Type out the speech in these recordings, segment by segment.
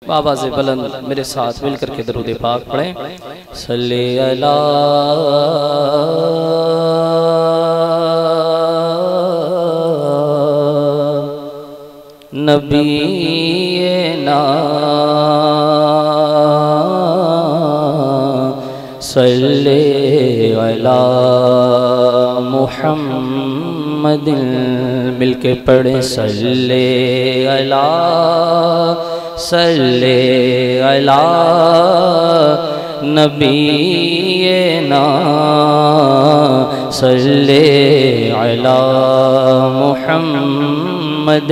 बाबा से बुलंद मेरे साथ मिलकर के दरूद पाक पढ़ें। सल्ले अला नबीना सल्ले अला मुहम्मद। मिलके पढ़े सल्ले अला सल्ले अला नबीना सल्ले अला मुहम्मद।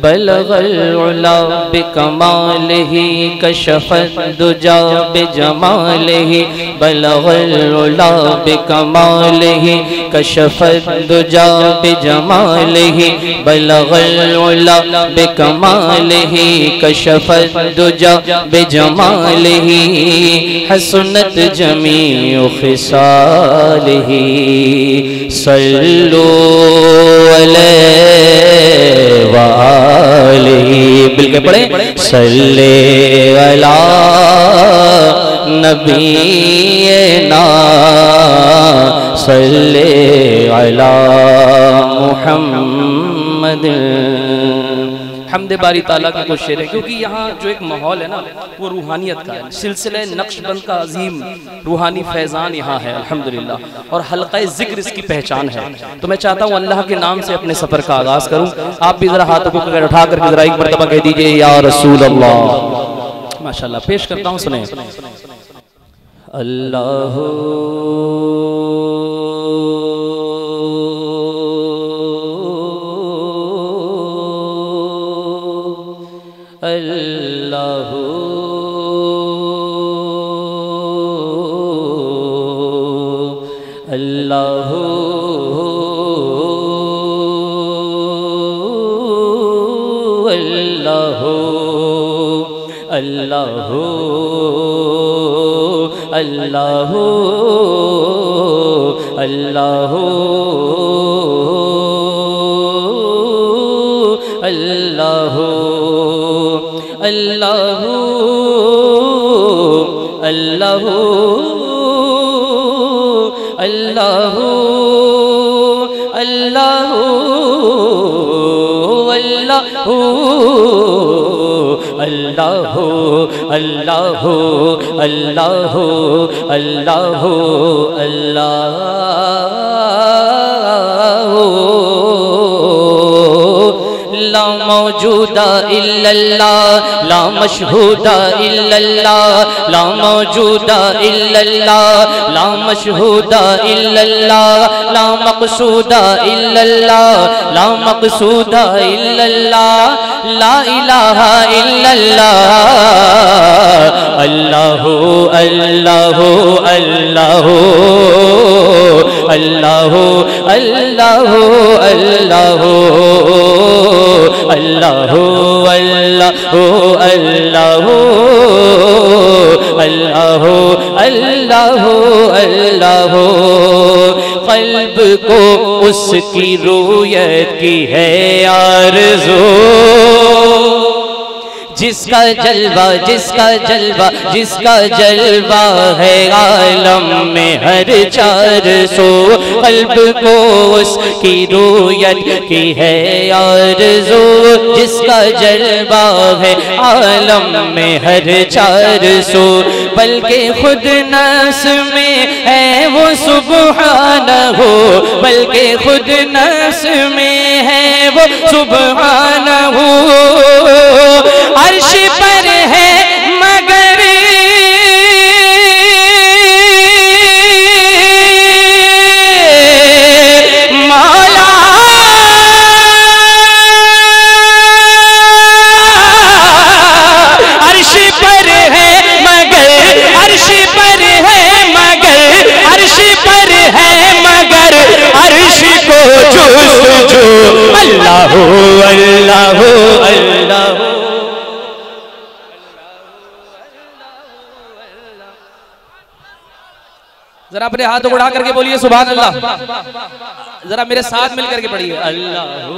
बलगल उला बिकमालिही कशफत दुजा बिजमालिही। बलगल उला बिकमालिही कशफत दुजा बिजमालिही। बलगल उला बिकमालिही कशफत दुजा बिजमालिही। हसनत जमीउ खिसालिही सल्लु अलैहि व बिल के पढ़े सल्ले अला नबीना सल्ले अला मुहम्मद। हमदे बारी ताला का कुछ शेर है, क्योंकि यहाँ जो एक माहौल है ना वो रूहानियत का है। सिलसिले नक्शबंद का अजीम रूहानी फैज़ान यहाँ है अल्हम्दुलिल्लाह, और हल्क़े ज़िक्र इसकी पहचान है। तो मैं चाहता हूँ अल्लाह के नाम से अपने सफ़र का आगाज़ करूँ। आप भी ज़रा हाथों को उठा करके ज़रा एक मरतबा कह दीजिए या रसूल अल्लाह। माशाअल्लाह, पेश करता हूँ, सुने। अल्लाह अल्लाह अल्लाह अल्लाह अल्लाह अल्लाह अल्लाह अल्लाह अल्लाह अल्लाह अल्लाह अल्लाह अल्लाह अल्लाह अल्लाह अल्लाह ला मौजूदा इल्लल्लाह ला मशहूदा इल्लल्लाह ला मौजूदा इल्लल्लाह ला मशहूदा इल्लल्लाह ला मक़सूदा इल्लल्लाह ला मक़सूदा इल्लल्लाह ला इलाहा इल्लल्लाह। अल्लाह अल्लाह अल्लाह अल्लाह अल्लाह अल्लाह अल्लाह अल्लाह अल्लाह अल्लाह अल्लाह। क़ल्ब को उसकी रूयत की है आरज़ू, जिसका जलवा जिसका जलवा जिसका जलवा है आलम में हर चार सो। क़ल्ब को उसकी रूयत की है आरज़ू, जिसका जलवा है आलम में हर चार सो। बल्कि खुद नफ्स में है वो सुब्हानहू, बल्कि खुद नफ्स में है वो सुब्हानहू। अर्श पर है मगर मौला, अर्श पर है मगर अर्श पर है मगर अर्श पर है मगर अर्श को जुस्तजू। अल्लाह अल्लाह अल्लाह जरा अपने हाथ उड़ा करके बोलिए सुभान अल्लाह। जरा मेरे साथ मिल करके पढ़िए अल्लाहू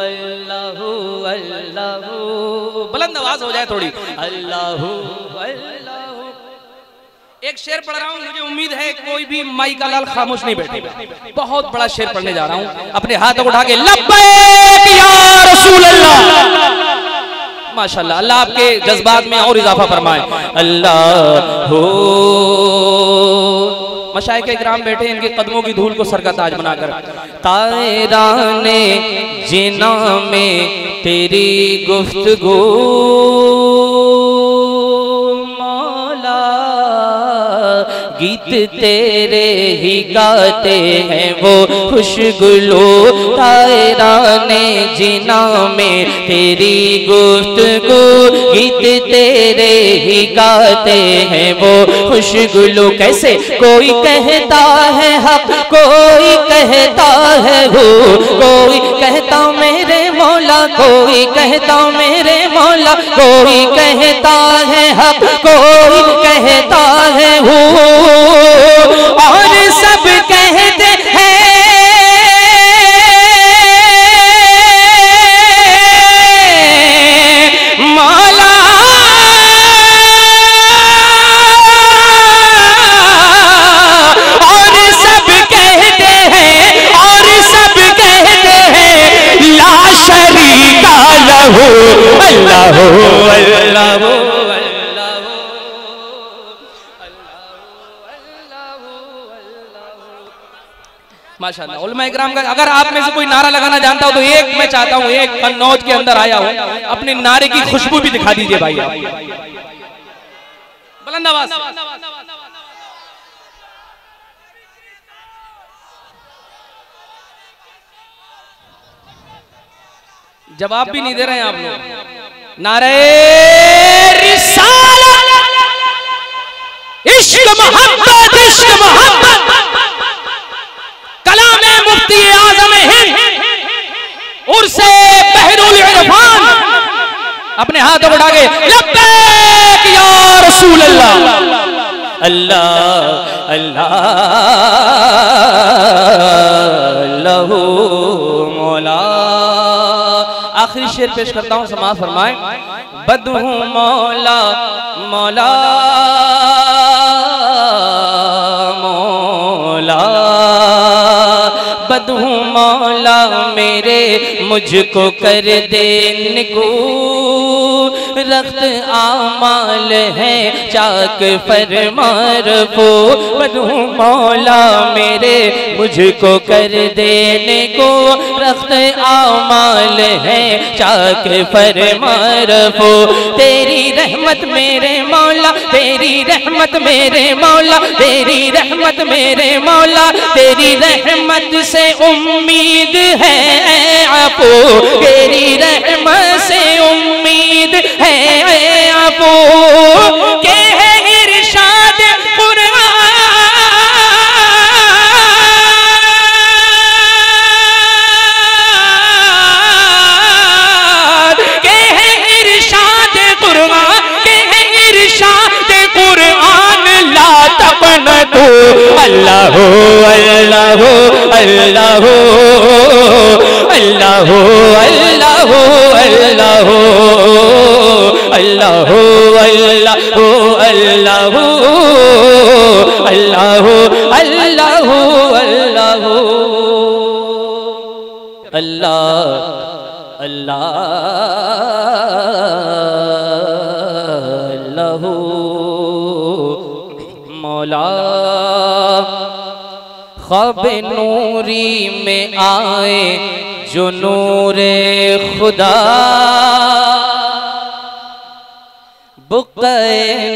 अल्लाहू अल्लाहू, बुलंद आवाज हो जाए थोड़ी, अल्लाहू अल्लाहू। एक शेर पढ़ रहा हूँ, मुझे उम्मीद है कोई भी माई का लाल खामोश नहीं बैठेगा। बहुत बड़ा शेर पढ़ने जा रहा हूँ, अपने हाथ उठा के लब्बैक या रसूल अल्लाह। माशाल्लाह, अल्लाह आपके जज्बात में और इजाफा फरमाए। अल्लाह हो मशाइख इकराम बैठे, इनके कदमों की धूल को सर का ताज बनाकर। तायराने जिना में तेरी गुफ्तगू मौला, गीत तेरे ही गाते हैं वो खुशगुलो। तायराने जिना में तेरी गुफ्तगू, गीत तेरे ही गाते हैं वो खुशगुलो। कैसे कोई कहता है हक, कोई कहता है हो, कोई कहता मेरे मौला, कोई कहता मेरे मौला, कोई कहता है हक, कोई कहता है हो, और सब कहते हैं मौला। और सब कहते हैं, और सब कहते हैं ला शरीका लहू। अल्लाह अल्लाह माशाअल्लाह। उलमा इकराम का अगर आप में से कोई नारा लगाना जानता हो तो एक मैं चाहता हूँ, एक कन्नौज के अंदर आया हो, अपने नारे की खुशबू भी दिखा दीजिए भाई। बुलंद आवाज। जवाब भी नहीं दे रहे हैं आप लोग। नारे रिसालत, इश्क मोहब्बत, इश्क मोहब्बत, कलाम मुफ्ती आज़म हिंद उर्से बहरुल इरफान। अपने हाथों को उठा के लब्बैक या रसूल अल्लाह। अल्लाह अल्लाह अल्लाहू मौला। आखिरी शेर पेश करता हूँ, समाअत फरमाए। बदहू मौला मौला मौला, बदहू मौला मेरे मुझको कर देने को, रख्त आमाल है चाक फरमार को। बदहू मौला मेरे मुझको कर देने को, रख्त आमाल है चाक फरमार को। तेरी रहमत मेरे मौला, तेरी रहमत मेरे मौला, तेरी रहमत मेरे मौला, तेरी रहमत से उम्मीद है आपो, तेरी रहमत से उम्मीद है आपो। के है इरशाद कुरान, के है इरशाद कुरान, के है इरशाद कुरान। ला तक़नतू अल्लाह अल्लाह अल्लाह अल्लाह अल्लाह अल्लाह अल्लाह अल्लाह अल्लाह अल्लाह अल्लाह अल्लाह अल्लाह अल्लाह मौला। ख्वाब नूरी में आए जो नूरे खुदा, बुक़े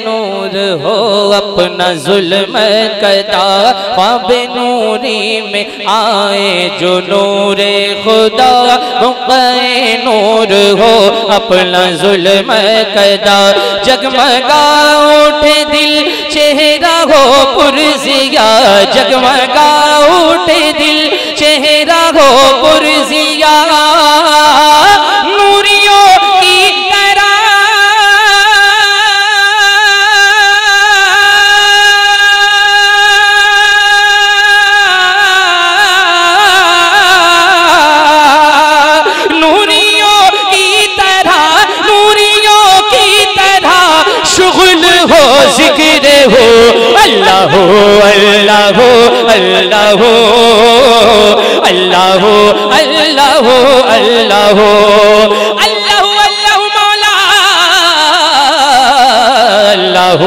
नूर हो अपना जुल्म कदा। ख्वाब नूरी में आए जो नूरे खुदा, बुक़े नूर हो अपना जुल्म कदा। जगमगा उठे दिल चेहरा हो पुरज़िया, जगमगा उठे दिल चेहरा हो पुरज़िया। नूरियों की अल्लाह अल्लाह अल्लाह अल्लाह अल्लाह अल्लाह अल्लाह मौला अल्लाह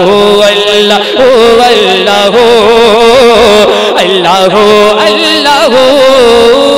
अल्लाह अल्लाह अल्लाह अल्लाह